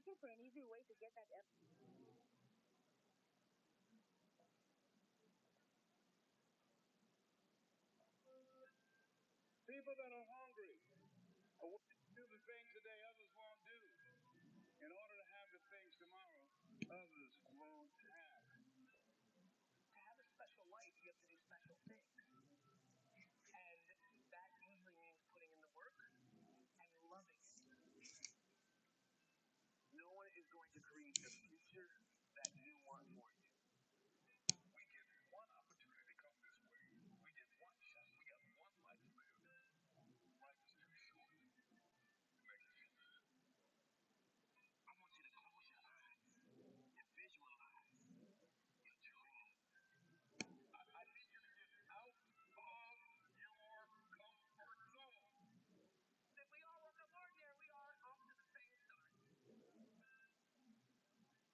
looking for an easy way to get that people that are hungry are willing to do the things today others won't do in order to have the things tomorrow others won't have. To have a special life, you have to do special things. And that usually means putting in the work and loving it. No one is going to create the future that you want for you. We get one opportunity to come this way. We get one shot. We got one life to live. Life is too short to make excuses. I want you to close your eyes and visualize your dream. I need you to get out of your comfort zone. If we all woke up ordinary, we are off to the same start.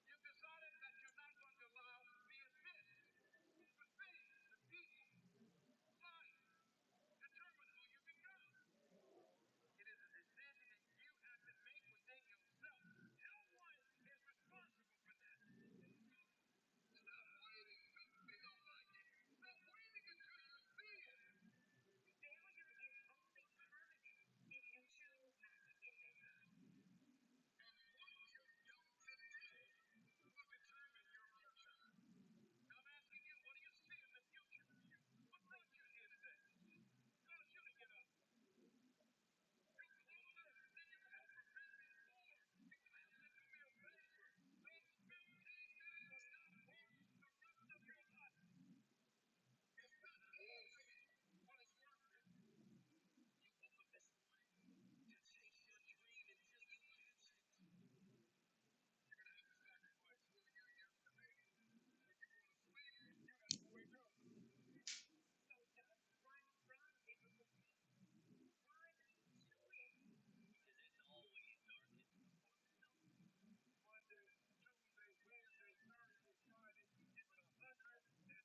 You've decided that you're not going to allow the events, the things, the people, life, determine who you become. It is a decision that you have to make within yourself. No one is responsible for that. Stop waiting until they don't like it. Stop waiting until you see it. failure is only permanent if you choose not to get there. And what you do today will determine your future. Now I'm asking you, what do you see in the future? What brought you here today? Caused you to get up. You're closer than you've ever been before. You have to do me a favor. Those 15 years are not worth the rest of your life. It's not easy, but it's worth it. You woke up this morning to chase your dream until you catch it. You're going to have to sacrifice who you used to be. If you want to sleep, you have to wake up. So don't run from difficulty. Run to it. Because it's always darkest before the sun. Monday, Tuesday, Wednesday, Thursday, Friday, even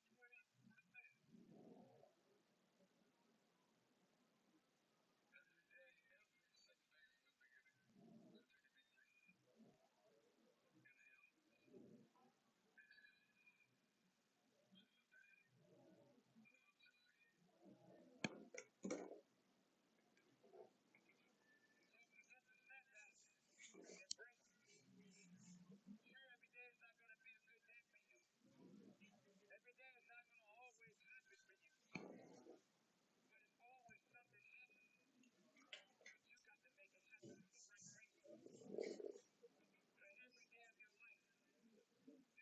120%. Every day, every single day is a new beginning. So take a deep breath. Inhale. Exhale. Slow down. One time. So if you understand that, embrace it. Sure, every day is not going to be a good day for you. Every day is not going to always happen for you. But it's always something happening. But you got to make it happen for the right reason. So every day of your life, you must continue to believe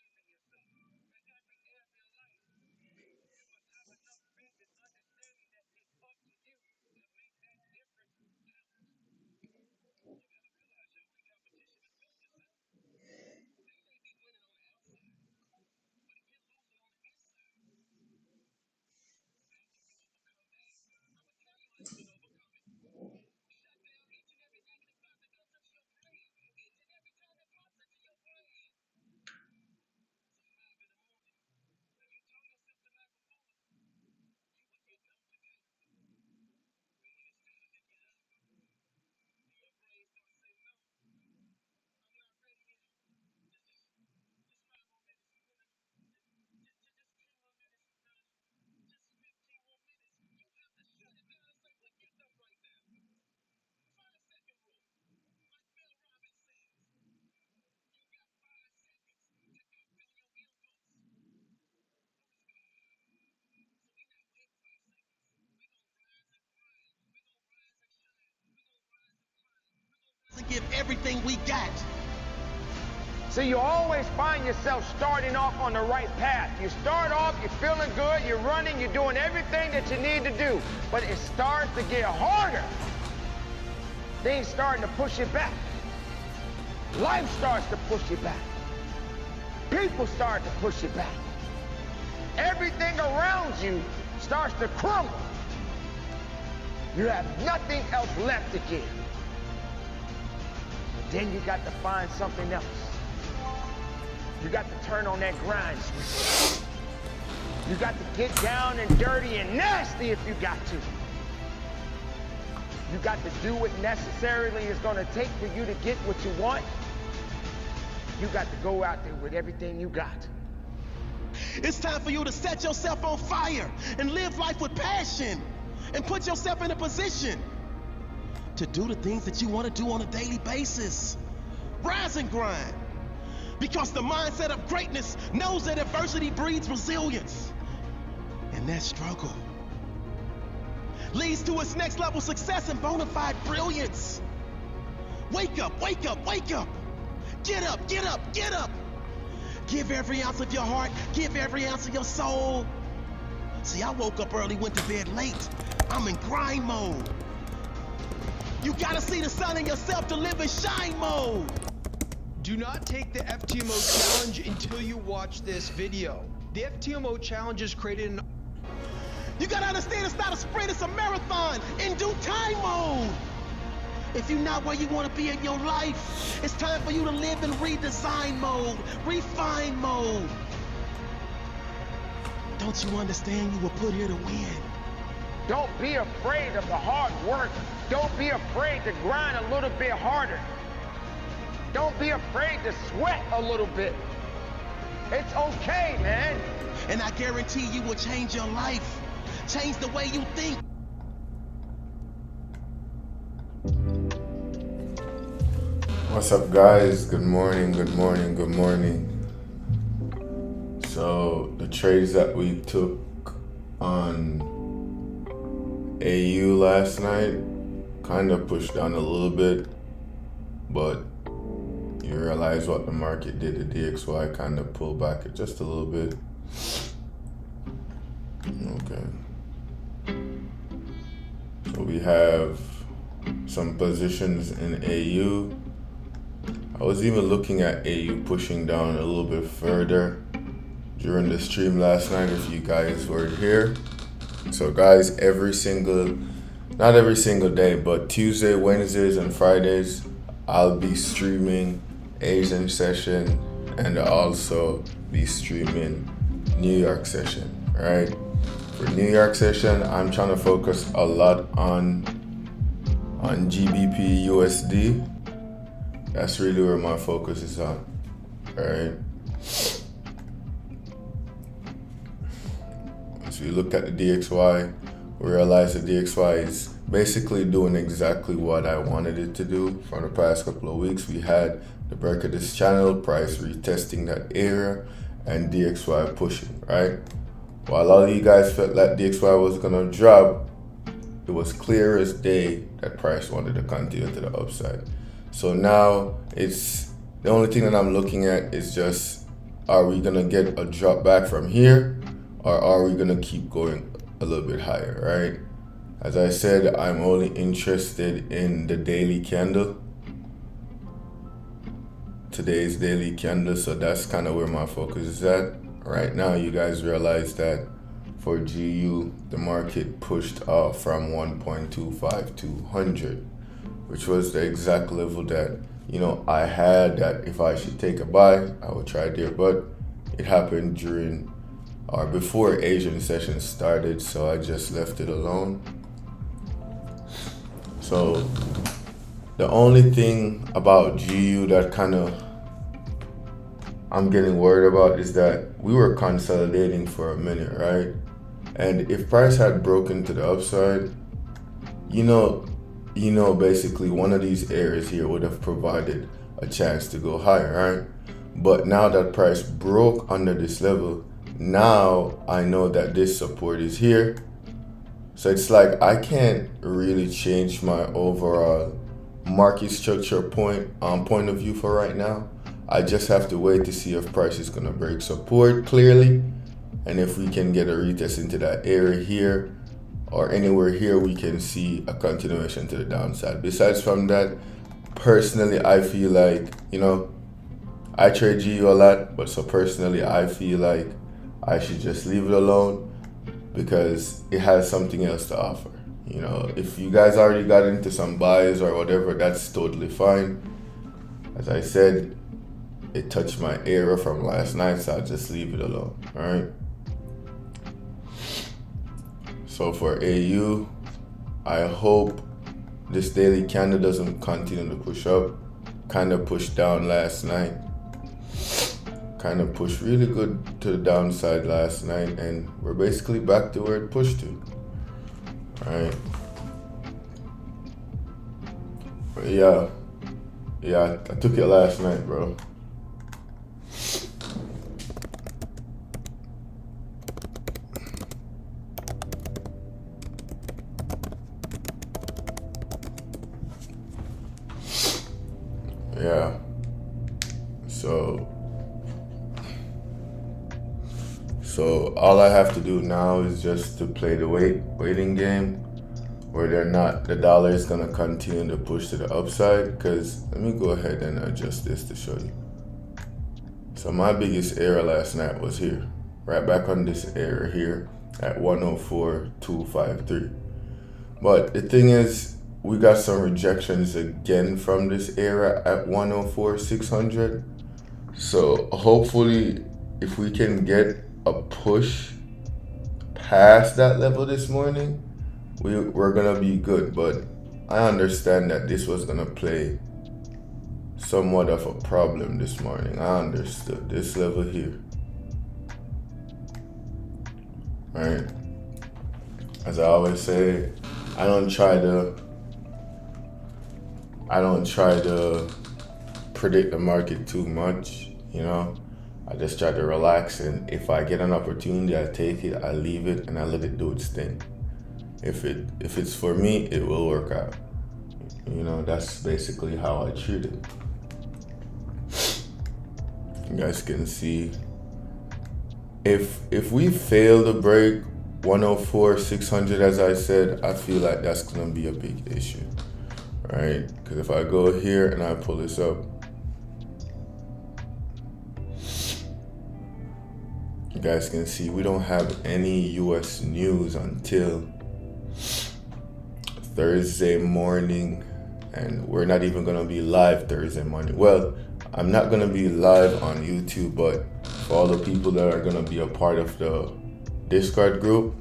in yourself. And every day of your life, you must have enough faith and understanding that it's up to you to make that difference count. You gotta realize your only competition is really yourself. They may be winning on the outside, but if you're losing on the inside, how can you overcome that? I'm gonna tell you how you can overcome it. Shut down each and every negative thought that comes into your brain. Each and every time it pops into your brain. So 5 in the morning, when you tell yourself the night before, you will get no today. And when it's time to get up, your brain starts saying, no, I'm not ready yet. Just 5 more minutes. Just 10 more minutes. Just 15 more minutes. You have to shut it down and say, forget them right now. 5-second rule. Like Bill Robbins says, you got 5 seconds to act on your impulse. So we're not waiting 5 seconds. We're going to rise and grind. We're going to rise and shine. We're going to rise and grind. We're going to rise and give everything we got. So you always find yourself starting off on the right path. You start off, you're feeling good, you're running, you're doing everything that you need to do. But it starts to get harder. Things starting to push you back. Life starts to push you back. People start to push you back. Everything around you starts to crumble. You have nothing else left to give. But then you got to find something else. You got to turn on that grind switch. You got to get down and dirty and nasty if you got to. You got to do what necessarily is going to take for you to get what you want. You got to go out there with everything you got. It's time for you to set yourself on fire and live life with passion and put yourself in a position to do the things that you want to do on a daily basis. Rise and grind, because the mindset of greatness knows that adversity breeds resilience, and that struggle leads to its next level success and bona fide brilliance. Wake up, wake up, wake up. Get up, get up, get up. Give every ounce of your heart, give every ounce of your soul. See, I woke up early, went to bed late. I'm in grind mode. You gotta see the sun in yourself to live in shine mode. Do not take the FTMO challenge until you watch this video. The FTMO challenge is created in... You gotta understand it's not a sprint, it's a marathon in due time mode. If you're not where you wanna be in your life, it's time for you to live in redesign mode, refine mode. Don't you understand you were put here to win? Don't be afraid of the hard work. Don't be afraid to grind a little bit harder. Don't be afraid to sweat a little bit. It's okay, man. And I guarantee you will change your life. Change the way you think. What's up, guys? Good morning, good morning, good morning. So the trades that we took on AU last night kind of pushed down a little bit, but you realize what the market did. The DXY kind of pulled back just a little bit. Okay. So we have some positions in AU. I was even looking at AU pushing down a little bit further during the stream last night if you guys were here. So guys, not every single day, but Tuesday, Wednesdays, and Fridays, I'll be streaming Asian session and I'll also be streaming New York session, right? For New York session, I'm trying to focus a lot on GBP USD. That's really where my focus is on, right? So you look at the DXY, we realize the DXY is basically doing exactly what I wanted it to do. For the past couple of weeks, we had the break of this channel, price retesting that area, and DXY pushing, right? While a lot of you guys felt like DXY was gonna drop, it was clear as day that price wanted to continue to the upside. So now it's the only thing that I'm looking at is just, are we gonna get a drop back from here, or are we gonna keep going a little bit higher, right? As I said, I'm only interested in the daily candle, today's daily candle, so that's kind of where my focus is at. Right now, you guys realize that for GU, the market pushed off from 1.25 to 100, which was the exact level that, I had that if I should take a buy, I would try there, but it happened during or before Asian session started, so I just left it alone. So the only thing about GU that kind of I'm getting worried about is that we were consolidating for a minute, right? And if price had broken to the upside, basically one of these areas here would have provided a chance to go higher, right? But now that price broke under this level, now I know that this support is here. So it's like I can't really change my overall market structure point of view for right now. I just have to wait to see if price is gonna break support clearly, and if we can get a retest into that area here or anywhere here, we can see a continuation to the downside. Besides from that, personally, I feel like, I trade GU a lot, but so personally, I feel like I should just leave it alone because it has something else to offer. If you guys already got into some buys or whatever, that's totally fine. As I said, it touched my area from last night, so I'll just leave it alone, all right? So for AU, I hope this daily candle doesn't continue to push up, kind of pushed down last night, kind of pushed really good to the downside last night, and we're basically back to where it pushed to. Right? But yeah, I took it last night, bro. Yeah. So all I have to do now is just to play the waiting game, where the dollar is gonna continue to push to the upside. Because let me go ahead and adjust this to show you. So my biggest error last night was here, right back on this area here at 104.253. But the thing is, we got some rejections again from this area at 104.600. So hopefully, if we can get a push past that level this morning, we're gonna be good. But I understand that this was gonna play somewhat of a problem this morning. I understood this level here. Right? As I always say, I don't try to predict the market too much, you know. I just try to relax, and if I get an opportunity, I take it, I leave it, and I let it do its thing. If it's for me, it will work out. You know, that's basically how I treat it. You guys can see, if we fail to break 104.600, as I said, I feel like that's gonna be a big issue, right? Because if I go here and I pull this up, you guys can see we don't have any US news until Thursday morning, and we're not even gonna be live Thursday morning. Well, I'm not gonna be live on YouTube, but for all the people that are gonna be a part of the Discord group,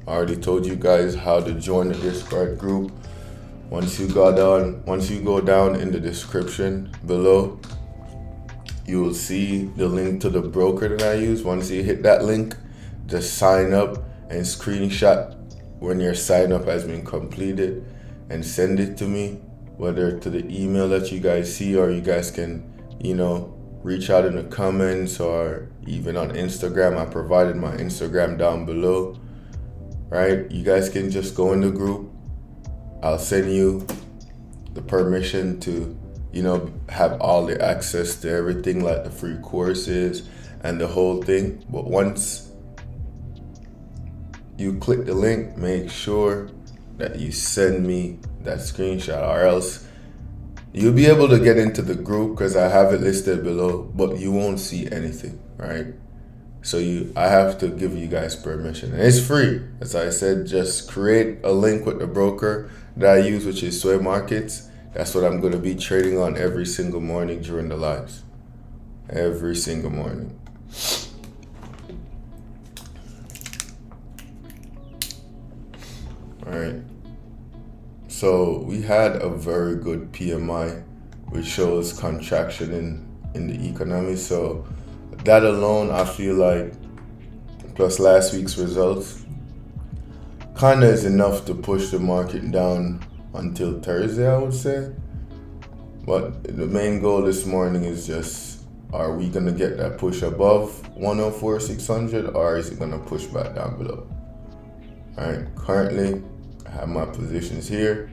I already told you guys how to join the Discord group. Once you go down in the description below, you will see the link to the broker that I use. Once you hit that link, just sign up and screenshot when your sign up has been completed and send it to me, whether to the email that you guys see, or you guys can, you know, reach out in the comments, or even on Instagram. I provided my Instagram down below, right? You guys can just go in the group. I'll send you the permission to, you know, have all the access to everything, like the free courses and the whole thing. But once you click the link, make sure that you send me that screenshot, or else you'll be able to get into the group, because I have it listed below, but you won't see anything, right? So I have to give you guys permission, and it's free. As I said, just create a link with the broker that I use, which is Sway Markets. That's what I'm going to be trading on every single morning during the lives. Every single morning. All right. So we had a very good PMI, which shows contraction in the economy. So that alone, I feel like, plus last week's results, kind of is enough to push the market down until Thursday, I would say. But the main goal this morning is just, are we going to get that push above 104.600, or is it going to push back down below? All right, currently I have my positions here.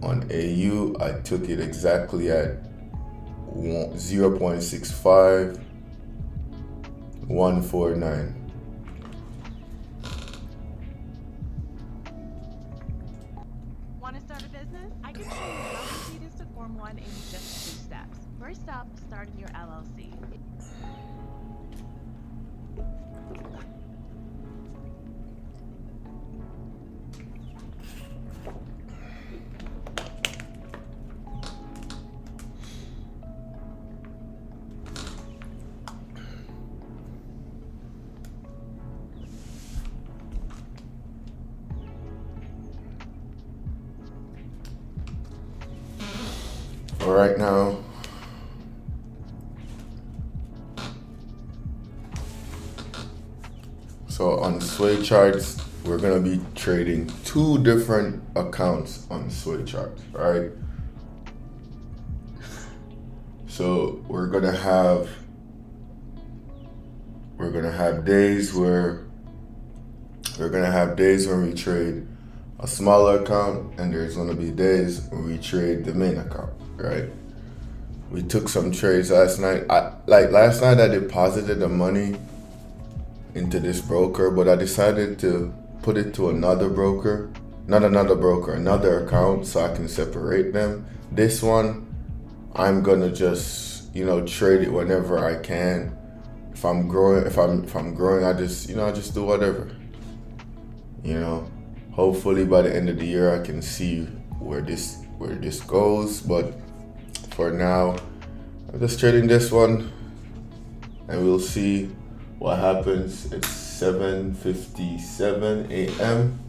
On AU, I took it exactly at 0.65, 149. Want to start a business? I can show you how easy it is to form one in just 2 steps. First up, starting your LLC. right now, so on sway charts, we're gonna be trading two different accounts on sway charts, right? So we're gonna have days where we trade a smaller account, and there's gonna be days when we trade the main account, right? We took some trades last night. Last night I deposited the money into this broker, but I decided to put it to another account so I can separate them. This one, I'm gonna just, trade it whenever I can. If I'm growing, I just do whatever. Hopefully by the end of the year I can see where this goes, but for now, I'm just trading this one, and we'll see what happens. It's 7:57 a.m.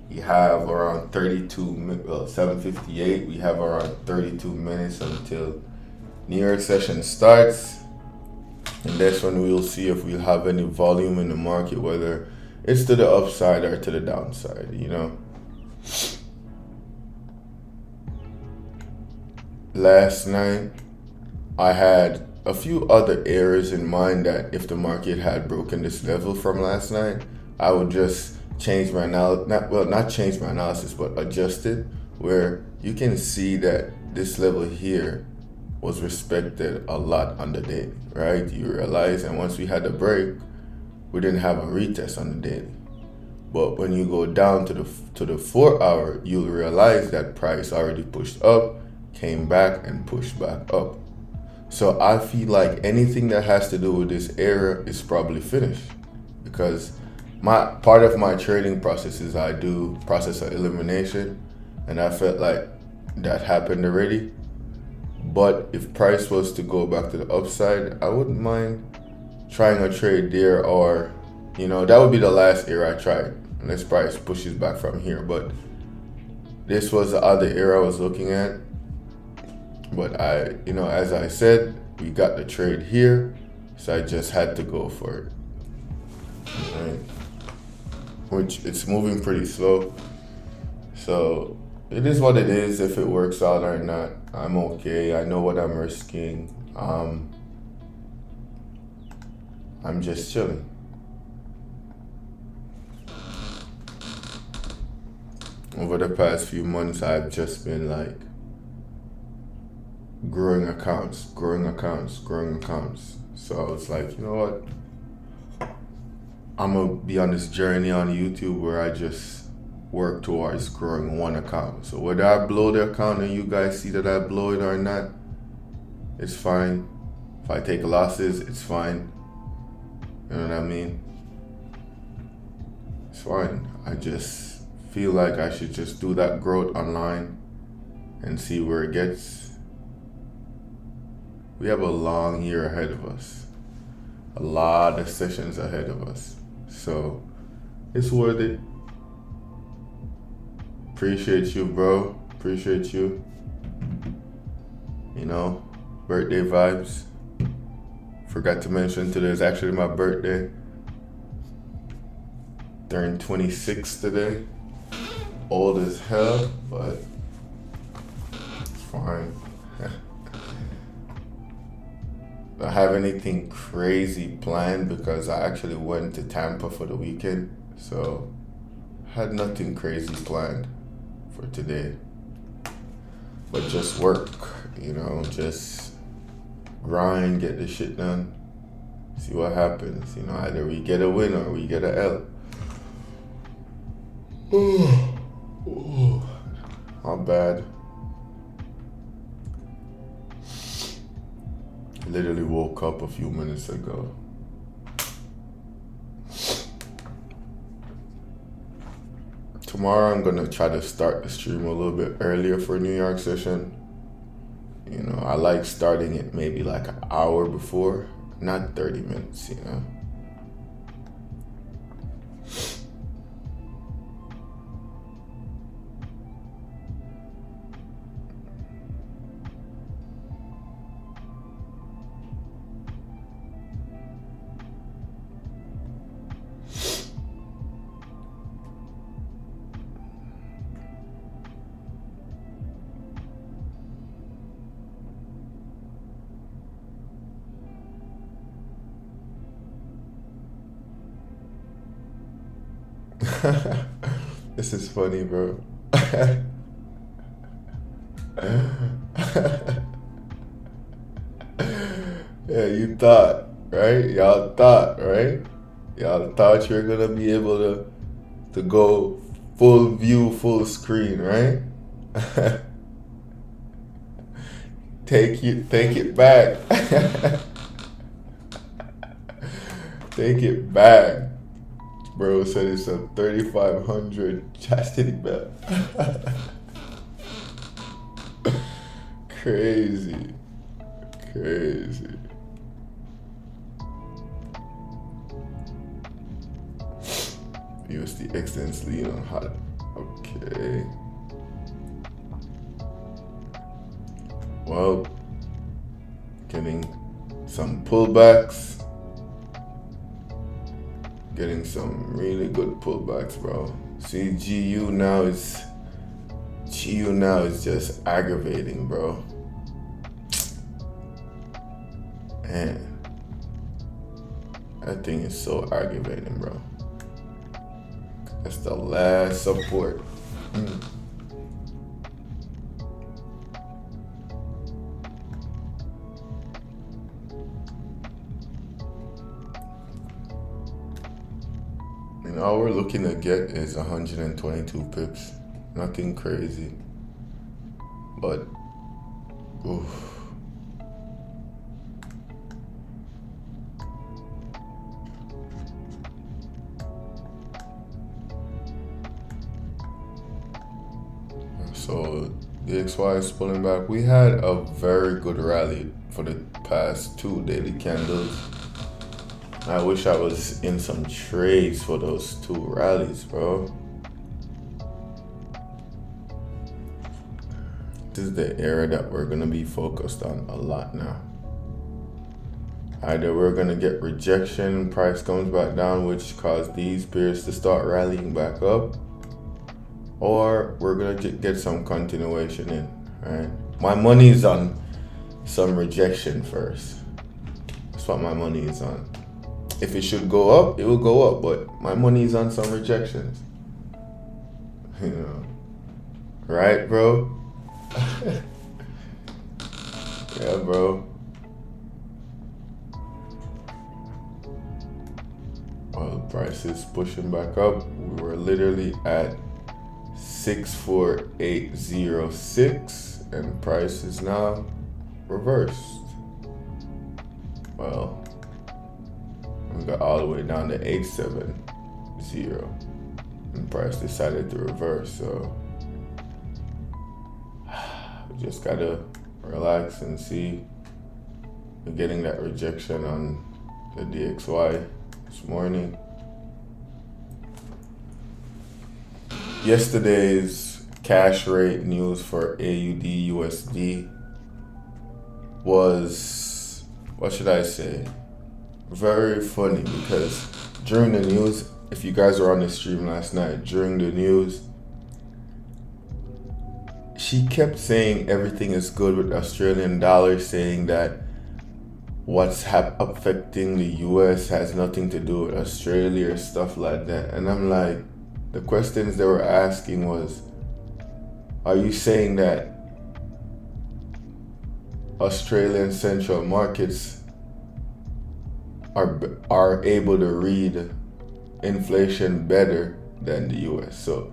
We have around 7:58. We have around 32 minutes until New York session starts, and that's when we'll see if we'll have any volume in the market, whether it's to the upside or to the downside. Last night, I had a few other areas in mind that if the market had broken this level from last night, I would just change my not change my analysis, but adjust it, where you can see that this level here was respected a lot on the daily, right? You realize, and once we had the break, we didn't have a retest on the daily. But when you go down to the 4 hour, you'll realize that price already pushed up, came back, and pushed back up. So I feel like anything that has to do with this area is probably finished, because part of my trading process is I do process of elimination, and I felt like that happened already. But if price was to go back to the upside, I wouldn't mind trying a trade there, or that would be the last area I tried unless price pushes back from here. But this was the other area I was looking at. But as I said, we got the trade here, so I just had to go for it. Right? Which it's moving pretty slow, so it is what it is. If it works out or not, I'm okay. I know what I'm risking. I'm just chilling. Over the past few months, I've just been like growing accounts. So I was like, you know what? I'm gonna be on this journey on YouTube where I just work towards growing one account. So whether I blow the account and you guys see that I blow it or not, it's fine. If I take losses, it's fine. You know what I mean? It's fine. I just feel like I should just do that growth online and see where it gets. We have a long year ahead of us. A lot of sessions ahead of us. So it's worth it. Appreciate you, bro. Appreciate you. Birthday vibes. Forgot to mention today's actually my birthday. Turned 26 today. Old as hell, but it's fine. I don't have anything crazy planned because I actually went to Tampa for the weekend, so had nothing crazy planned for today. But just work, just grind, get this shit done, see what happens. Either we get a win or we get a L. Not bad. Literally woke up a few minutes ago. Tomorrow I'm gonna try to start the stream a little bit earlier for New York session. I like starting it maybe like an hour before, not 30 minutes, This is funny, bro. Yeah, you thought, right? Y'all thought, right? Y'all thought you were gonna be able to go full view, full screen, right? Take it back. Take it back. Bro said it's a 3,500 chastity belt. Crazy. Crazy. USD extends lead on hot. Okay. Well, getting some pullbacks. Getting some really good pullbacks, bro. See, GU now is just aggravating, bro. Man, that thing is so aggravating, bro. That's the last support. And all we're looking to get is 122 pips. Nothing crazy. But, oof. So DXY is pulling back. We had a very good rally for the past 2 daily candles. I wish I was in some trades for those 2 rallies, bro. This is the area that we're gonna be focused on a lot now. Either we're gonna get rejection, price comes back down, which caused these pairs to start rallying back up, or we're gonna get some continuation in, right? My money is on some rejection first. That's what my money is on. If it should go up, it will go up, but my money is on some rejections. You know, right, bro? Yeah, bro. Oil prices pushing back up. We were literally at 64806 and price is now reversed. Well, we got all the way down to 870 and price decided to reverse, so we just gotta relax and see. We're getting that rejection on the DXY this morning. Yesterday's cash rate news for AUD USD was, what should I say, very funny, because during the news, if you guys were on the stream last night, during the news, she kept saying everything is good with Australian dollar, saying that what's affecting the US has nothing to do with Australia or stuff like that. And I'm like, the questions they were asking was, are you saying that Australian central markets are able to read inflation better than the US? So,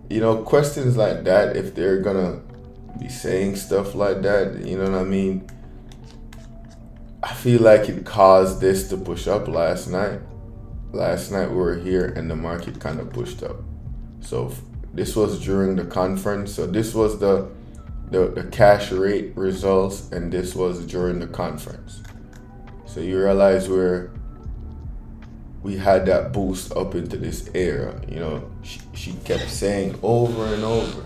you know, questions like that, if they're gonna be saying stuff like that, you know what I mean? I feel like it caused this to push up last night. Last night we were here and the market kind of pushed up. So this was during the conference. So this was the cash rate results, and this was during the conference. So you realize we had that boost up into this era. You know, she kept saying over and over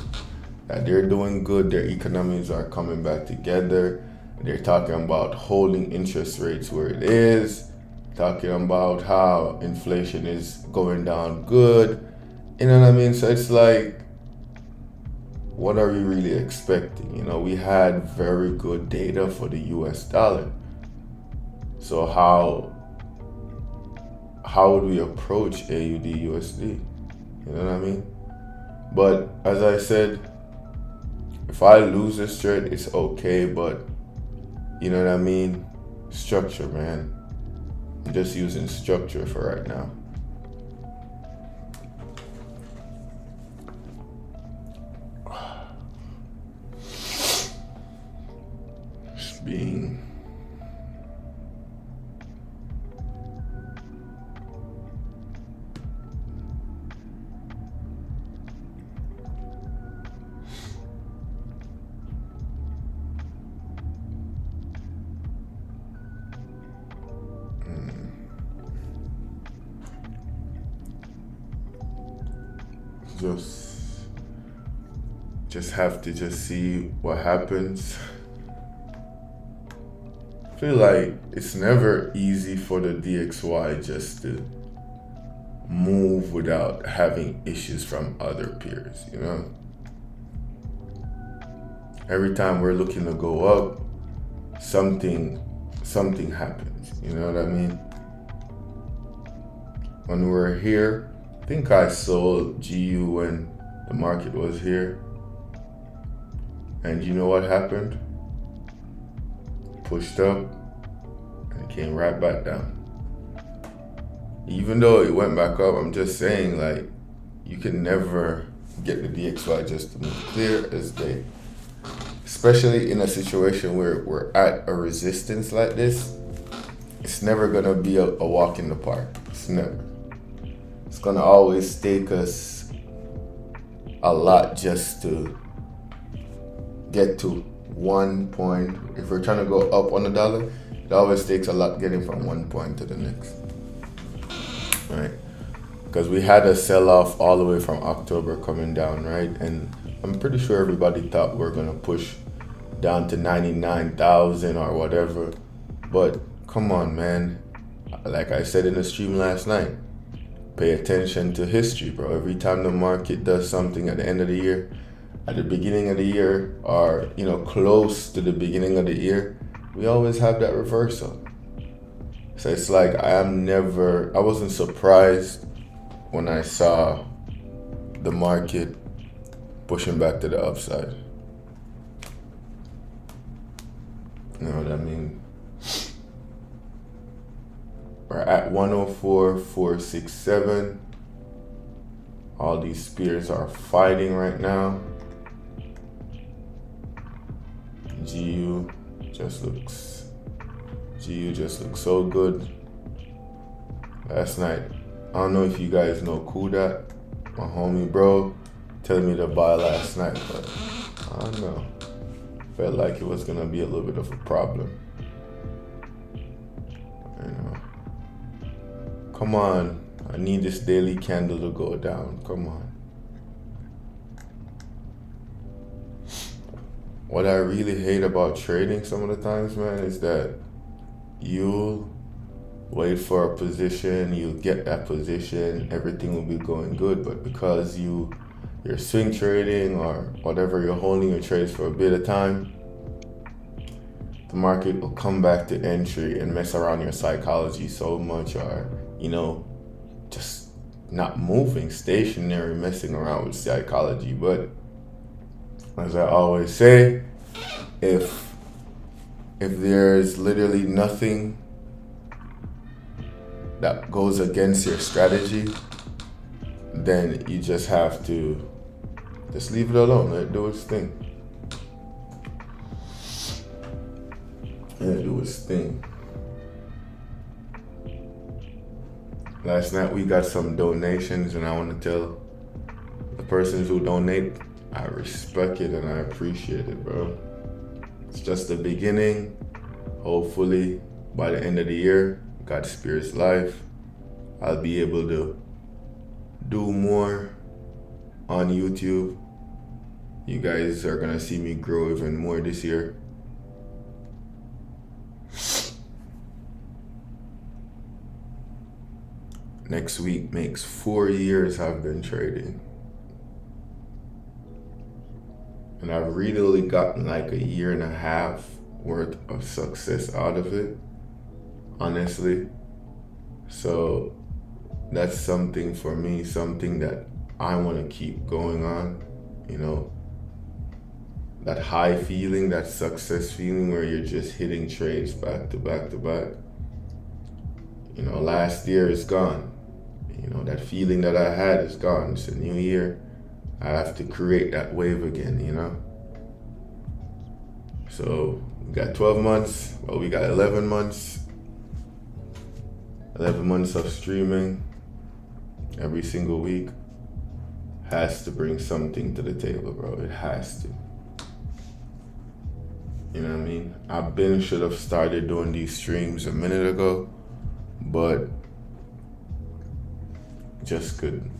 that they're doing good, their economies are coming back together. They're talking about holding interest rates where it is, talking about how inflation is going down good. You know what I mean? So it's like, what are we really expecting? You know, we had very good data for the US dollar. So how would we approach AUD USD? You know what I mean? But as I said, if I lose this trade, it's okay, but you know what I mean? Structure, man. I'm just using structure for right now. Just being just have to just see what happens. I feel like it's never easy for the DXY just to move without having issues from other peers, you know? Every time we're looking to go up, something happens, you know what I mean? When we're here, I think I sold GU when the market was here. And you know what happened? Pushed up and it came right back down. Even though it went back up, I'm just saying, like, you can never get the DXY just to move clear as day. Especially in a situation where we're at a resistance like this, it's never gonna be a walk in the park. It's never. It's gonna always take us a lot just to get to 1 point. If we're trying to go up on the dollar, it always takes a lot getting from 1 point to the next. Right? Because we had a sell-off all the way from October coming down, right? And I'm pretty sure everybody thought we're gonna push down to 99,000 or whatever. But come on, man. Like I said in the stream last night, pay attention to history, bro. Every time the market does something at the end of the year, at the beginning of the year, or close to the beginning of the year, we always have that reversal. So it's like I wasn't surprised when I saw the market pushing back to the upside. You know what I mean? We're at 104.467. All these spears are fighting right now. GU just looks so good. Last night, I don't know if you guys know Kudat, my homie bro, telling me to buy last night, but I don't know. Felt like it was gonna be a little bit of a problem. Come on, I need this daily candle to go down. Come on. What I really hate about trading some of the times, man, is that you'll wait for a position, you'll get that position, everything will be going good, but because you're swing trading or whatever, you're holding your trades for a bit of time, the market will come back to entry and mess around your psychology so much, or just not moving, stationary, messing around with psychology. But as I always say, if there's literally nothing that goes against your strategy, then you just have to just leave it alone. Let it do its thing. Let it do its thing. Last night we got some donations, and I want to tell the persons who donate, I respect it and I appreciate it, bro. It's just the beginning. Hopefully by the end of the year, God Spirit's life, I'll be able to do more on YouTube. You guys are gonna see me grow even more this year. Next week makes 4 years I've been trading. And I've really gotten like a year and a half worth of success out of it, honestly. So that's something for me, something that I want to keep going on, you know, that high feeling, that success feeling where you're just hitting trades back to back to back. You know, last year is gone. You know, that feeling that I had is gone. It's a new year. I have to create that wave again, you know? So we got 12 months. Well, we got 11 months. 11 months of streaming every single week. Has to bring something to the table, bro. It has to. You know what I mean? I should have started doing these streams a minute ago, but just couldn't.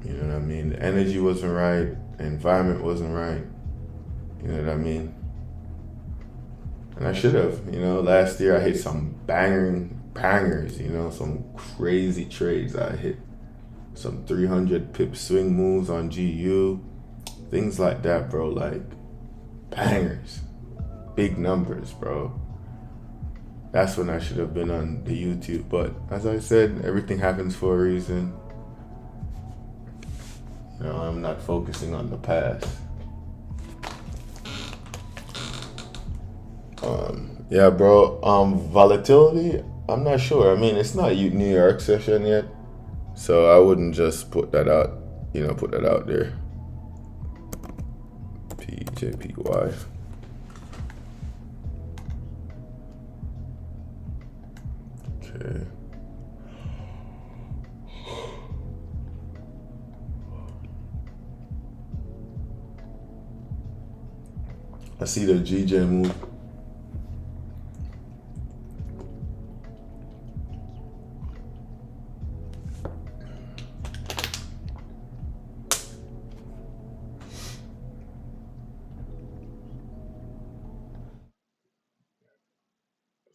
You know what I mean? The energy wasn't right, the environment wasn't right. You know what I mean? And I should have, you know, last year I hit some bangers, you know, some crazy trades I hit. Some 300 pip swing moves on GU, things like that, bro, like bangers, big numbers, bro. That's when I should have been on the YouTube, but as I said, everything happens for a reason. You know, I'm not focusing on the past. Yeah, bro, volatility, I'm not sure. I mean, it's not New York session yet, so I wouldn't just put that out, you know, put that out there. PJPY. Okay. I see the GJ move.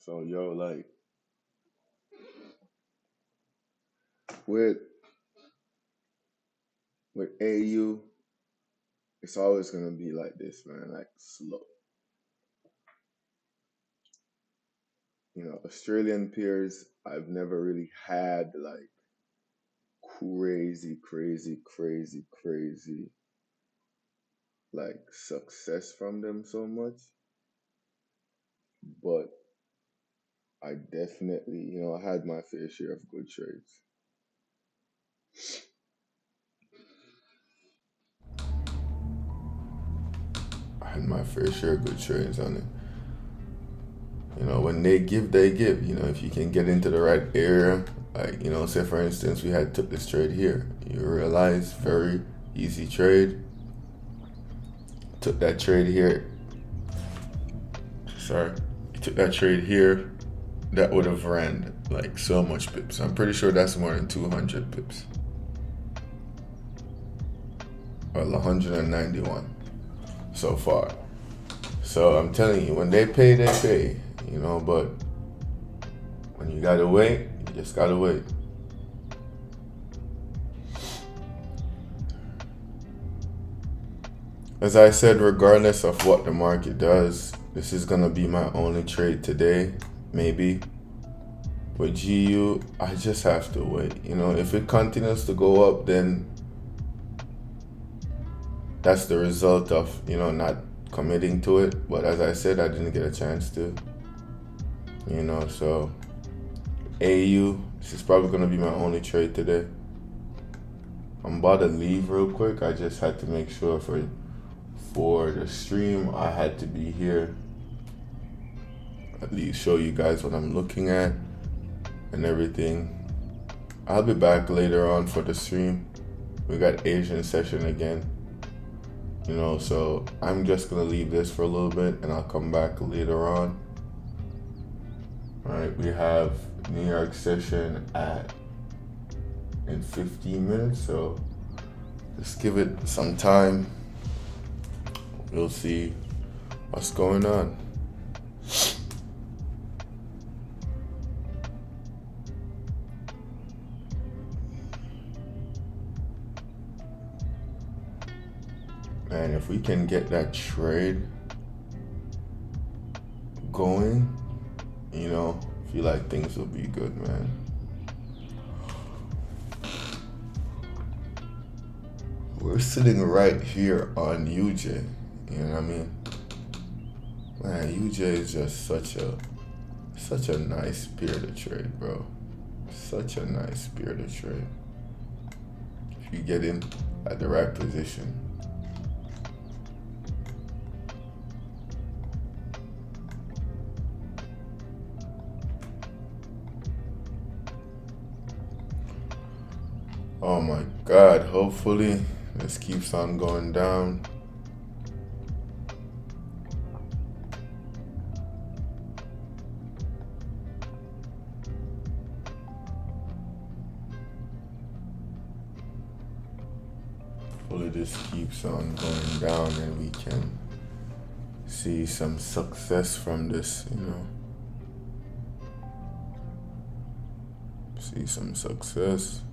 So yo, like with AU, it's always gonna be like this, man, like slow. You know, Australian peers, I've never really had like crazy like success from them so much. But I definitely, you know, I had my fair share of good trades. I had my fair share of good trades on it. You know, when they give, they give. You know, if you can get into the right area, like, you know, say for instance, we had took this trade here. You realize, very easy trade. Took that trade here. Sorry. You took that trade here. That would have ran like so much pips. I'm pretty sure that's more than 200 pips. Well, 191 so far. So I'm telling you, when they pay, they pay. You know, but when you gotta wait, you just gotta wait. As I said, regardless of what the market does, this is gonna be my only trade today, maybe. With GU, I just have to wait. You know, if it continues to go up, then that's the result of, you know, not committing to it. But as I said, I didn't get a chance to. You know, so AU, this is probably gonna be my only trade today. I'm about to leave real quick. I just had to make sure for the stream, I had to be here. At least show you guys what I'm looking at and everything. I'll be back later on for the stream. We got Asian session again. You know, so I'm just gonna leave this for a little bit and I'll come back later on. All right, we have New York session in 15 minutes, so just give it some time. We'll see what's going on. Man, if we can get that trade going, you know, I feel like things will be good, man. we're sitting right here on UJ. You know what I mean? Man, UJ is just such a nice pair to trade, bro. Such a nice pair to trade. If you get in at the right position. Oh my God, hopefully this keeps on going down. Hopefully this keeps on going down and we can see some success from this, you know. See some success.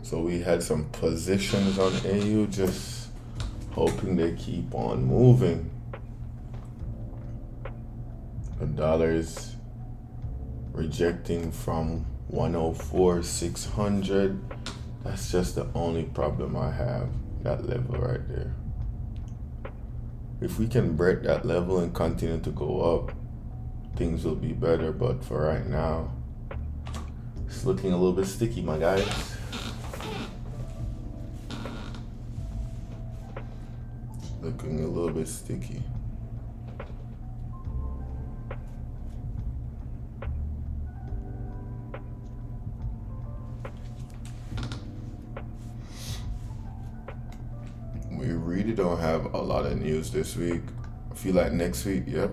So we had some positions on AU, just hoping they keep on moving. The dollar is rejecting from 104,600. That's just the only problem I have, that level right there. If we can break that level and continue to go up, things will be better, but for right now, it's looking a little bit sticky, my guys. Looking a little bit sticky. We really don't have a lot of news this week. I feel like next week, yep.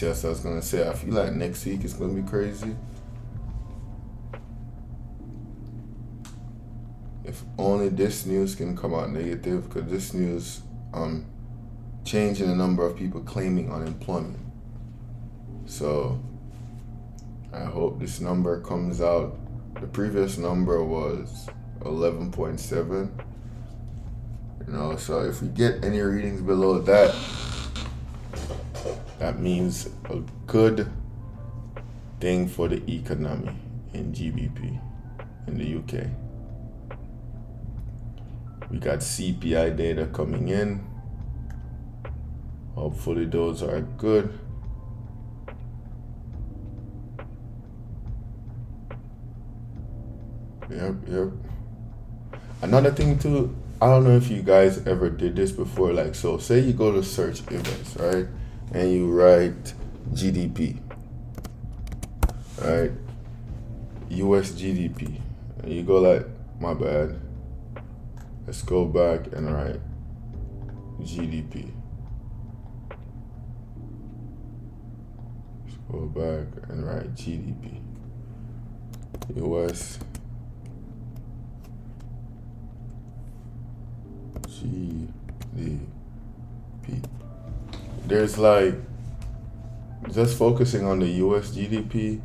Yes, I was gonna say, I feel like next week is gonna be crazy. If only this news can come out negative, because this news changing the number of people claiming unemployment. So I hope this number comes out. The previous number was 11.7. You know, so if we get any readings below that, that means a good thing for the economy in GBP in the UK. We got CPI data coming in. Hopefully those are good. Yep. Another thing too, I don't know if you guys ever did this before, like, so say you go to search events, right? And you write GDP, right? US GDP. And you go like, my bad. Let's go back and write GDP. Let's go back and write GDP. US GDP. There's like, just focusing on the US GDP,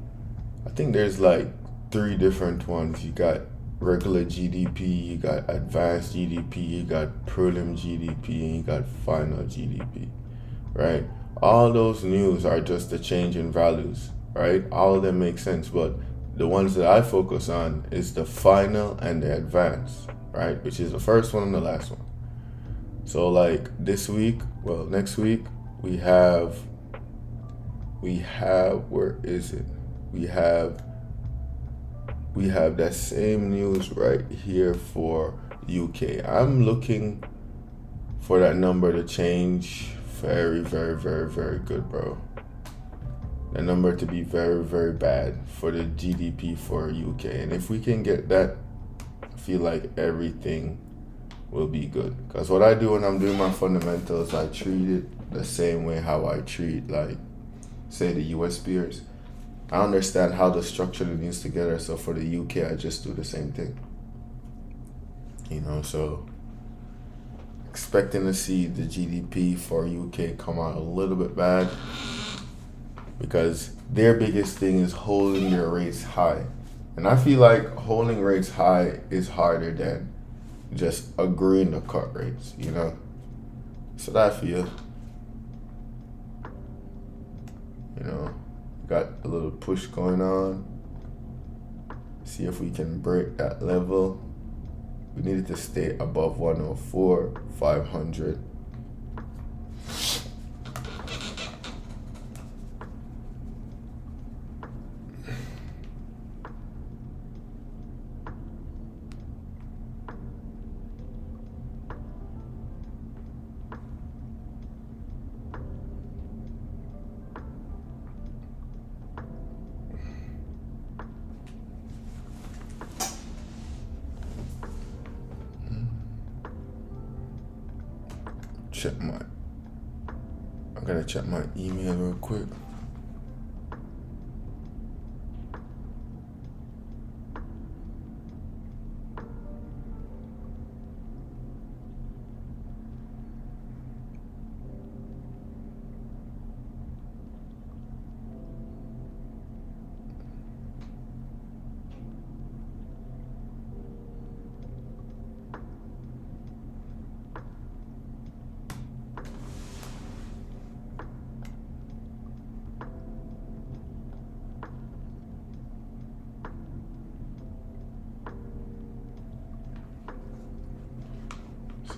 I think there's like 3 different ones. You got regular GDP, you got advanced GDP, you got prelim GDP, and you got final GDP, right? All those news are just a change in values, right? All of them make sense, but the ones that I focus on is the final and the advanced, right? Which is the first one and the last one. So like this week, well, next week, we have, where is it? We have that same news right here for UK. I'm looking for that number to change very, very, very, very good, bro. The number to be very, very bad for the GDP for UK. And if we can get that, I feel like everything will be good. Because what I do when I'm doing my fundamentals, I treat it the same way how I treat, like, say, the US peers. I understand how to structure the news together, so for the UK, I just do the same thing. You know, so expecting to see the GDP for UK come out a little bit bad, because their biggest thing is holding their rates high. And I feel like holding rates high is harder than just agreeing to cut rates, you know? So that I feel. You know, got a little push going on. See if we can break that level. We needed to stay above 104, 500. I'm gonna check my email real quick.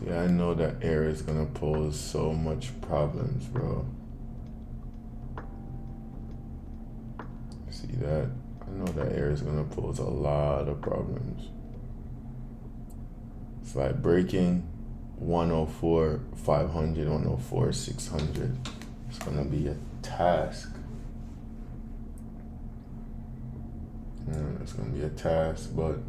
See, I know that area is gonna pose so much problems, bro. See that? I know that area is gonna pose a lot of problems. It's like breaking 104, 500, 104, 600. It's gonna be a task. It's gonna be a task, but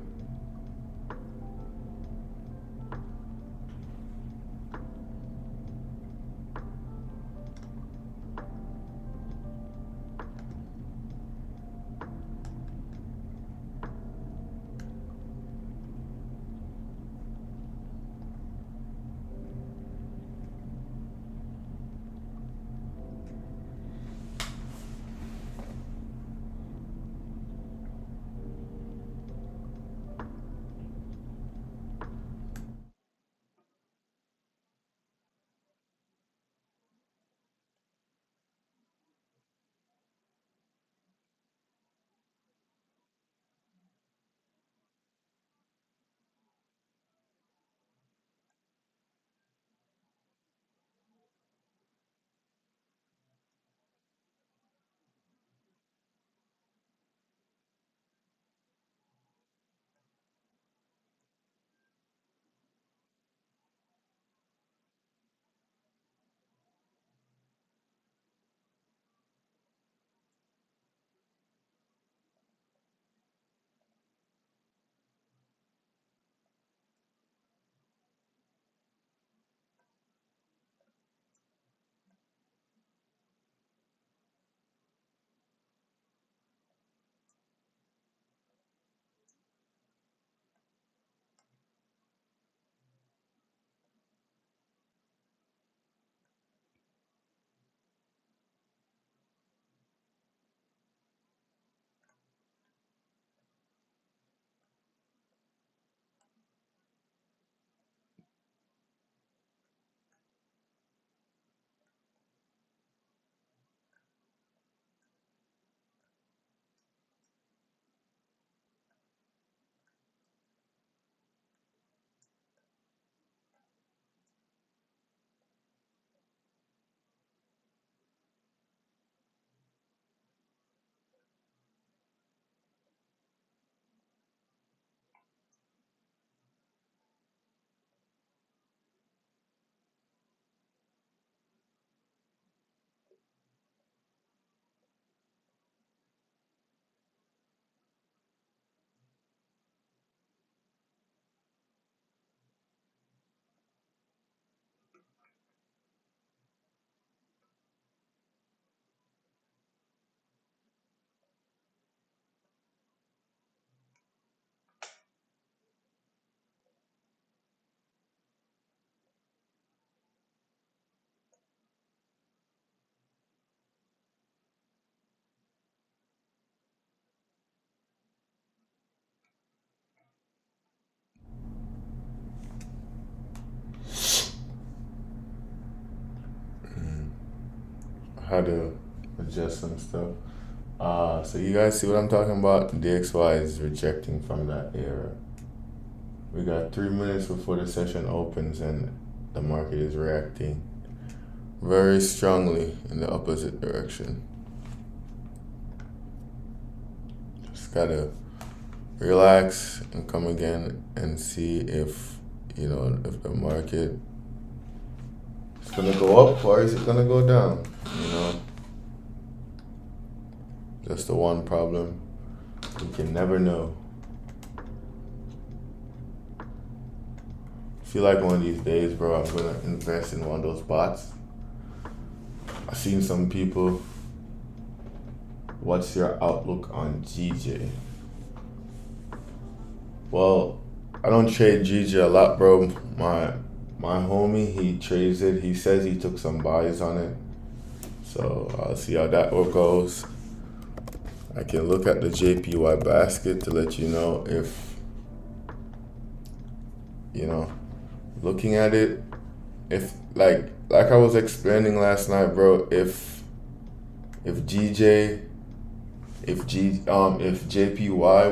I had a adjust some stuff. So you guys see what I'm talking about? DXY is rejecting from that area. We got 3 minutes before the session opens, and the market is reacting very strongly in the opposite direction. Just gotta relax and come again and see if if the market is gonna go up or is it gonna go down. That's the one problem. We can never know. I feel like one of these days, bro, I'm gonna invest in one of those bots. I've seen some people. What's your outlook on GJ? Well, I don't trade GJ a lot, bro. My homie, he trades it. He says he took some buys on it. So I'll see how that goes. I can look at the JPY basket to let you know if, looking at it, if like I was explaining last night, bro, if JPY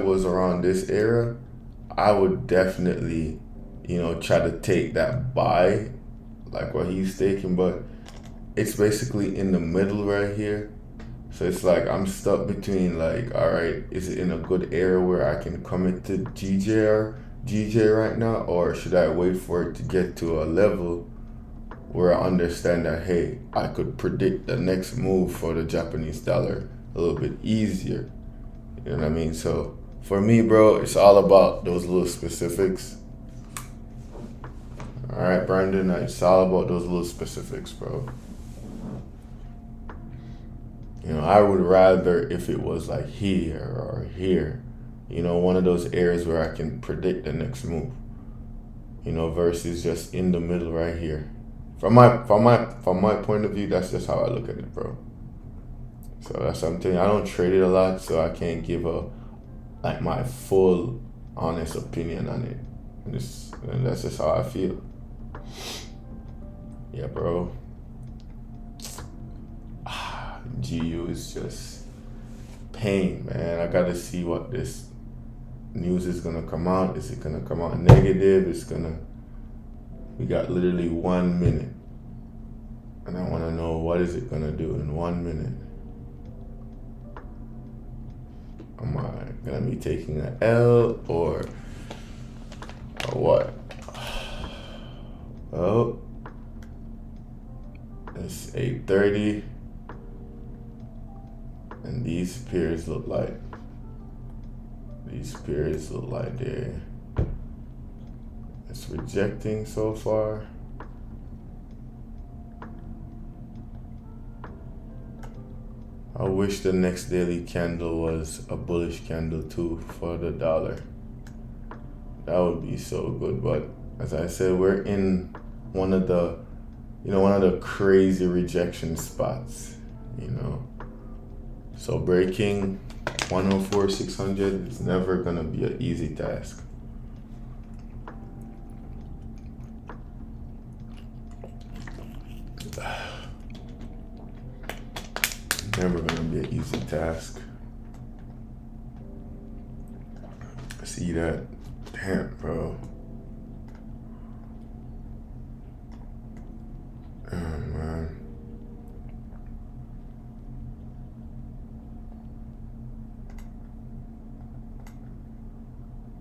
was around this area, I would definitely, try to take that buy, like what he's taking, but it's basically in the middle right here. So it's like I'm stuck between like, all right, is it in a good area where I can commit to GJ right now, or should I wait for it to get to a level where I understand that, hey, I could predict the next move for the Japanese dollar a little bit easier. You know what I mean? So for me, bro, it's all about those little specifics. All right, Brandon, it's all about those little specifics, bro. I would rather if it was like here or here, one of those areas where I can predict the next move, versus just in the middle right here. From my point of view, that's just how I look at it, bro. So that's something I don't trade it a lot, so I can't give my full honest opinion on it. And that's just how I feel. Yeah, bro. GU is just pain, man. I gotta see what this news is gonna come out. Is it gonna come out negative? We got literally 1 minute. And I wanna know what is it gonna do in 1 minute. Am I gonna be taking an L or what? Oh, it's 8:30. And these pairs look like it's rejecting so far. I wish the next daily candle was a bullish candle too for the dollar. That would be so good, but as I said, we're in one of the crazy rejection spots, So breaking 104,600 is never gonna be an easy task. Never gonna be an easy task. See that? Damn, bro. Oh, man.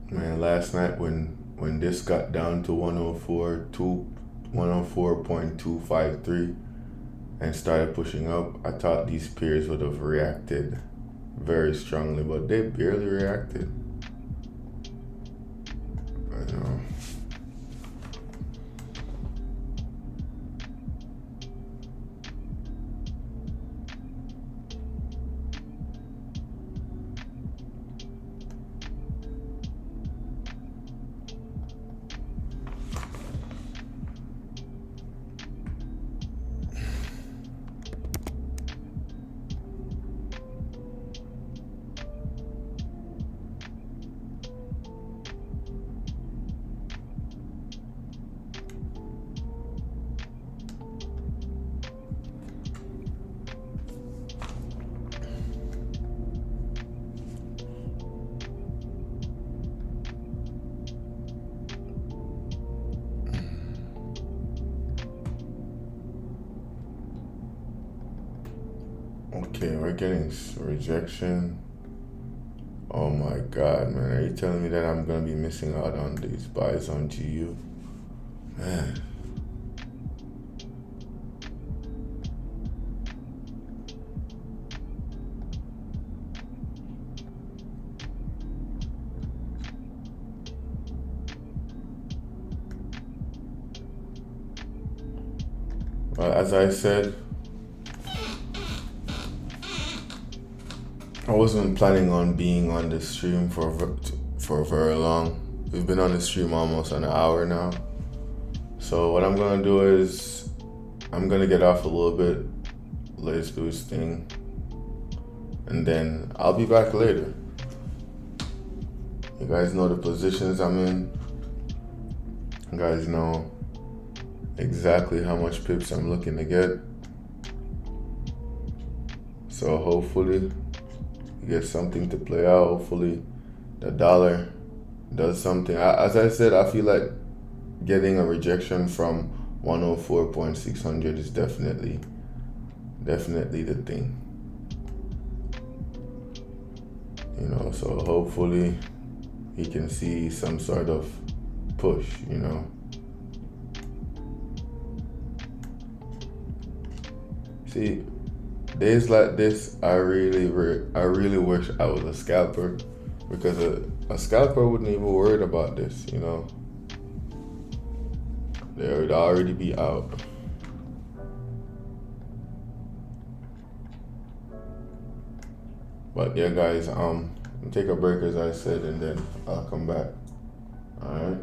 Man, last night when this got down to 104.253 and started pushing up, I thought these peers would have reacted very strongly, but they barely reacted. I know. Okay, we're getting rejection. Oh my god, man. Are you telling me that I'm gonna be missing out on these buys on GU? Man. Well, as I said, I wasn't planning on being on the stream for very long. We've been on the stream almost an hour now. So what I'm gonna do is I'm gonna get off a little bit, let's do his thing, and then I'll be back later. You guys know the positions I'm in. You guys know exactly how much pips I'm looking to get. So hopefully you get something to play out. Hopefully the dollar does something. As I said, I feel like getting a rejection from 104.600 is definitely the thing. You know, so hopefully he can see some sort of push, you know. See, days like this, I really wish I was a scalper, because a scalper wouldn't even worry about this, you know. They would already be out. But yeah, guys, take a break as I said, and then I'll come back. All right.